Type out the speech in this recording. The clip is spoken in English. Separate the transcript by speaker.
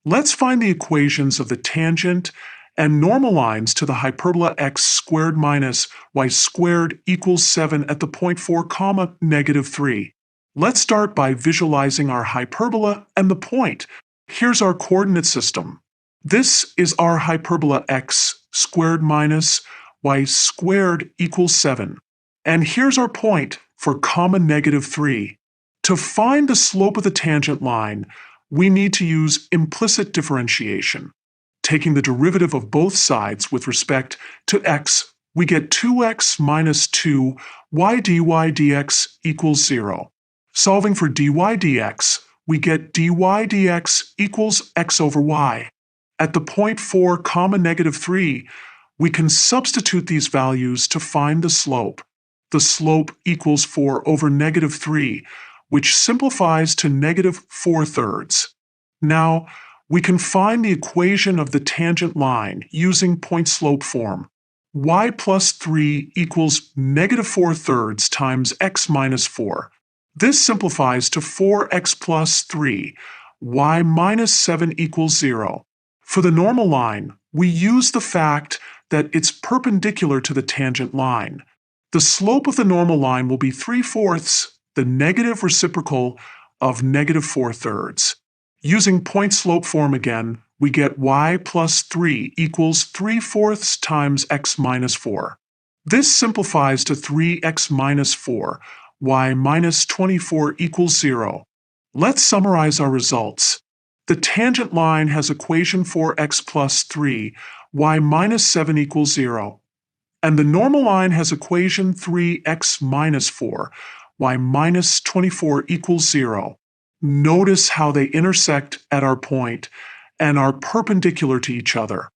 Speaker 1: Let's find the equations of the tangent and normal lines to the hyperbola x squared minus y squared equals 7 at the point 4 comma negative 3. Let's start by visualizing our hyperbola and the point. Here's our coordinate system. This is our hyperbola x squared minus y squared equals 7. And here's our point for comma negative 3. To find the slope of the tangent line, we need to use implicit differentiation. Taking the derivative of both sides with respect to x, we get 2x minus 2 y dy dx equals 0. Solving for dy dx, we get dy dx equals x over y. At the point 4 comma negative 3, we can substitute these values to find the slope. The slope equals 4 over negative 3, which simplifies to negative 4/3. Now, we can find the equation of the tangent line using point-slope form. Y plus 3 equals negative 4/3 times x minus 4. This simplifies to 4x plus 3, y minus 7 equals 0. For the normal line, we use the fact that it's perpendicular to the tangent line. The slope of the normal line will be 3/4, the negative reciprocal of negative 4/3. Using point-slope form again, we get y plus 3 equals 3/4 times x minus 4. This simplifies to 3x minus 4, y minus 24 equals 0. Let's summarize our results. The tangent line has equation 4x plus 3, y minus 7 equals 0. And the normal line has equation 3x minus 4, y minus 24 equals 0. Notice how they intersect at our point and are perpendicular to each other.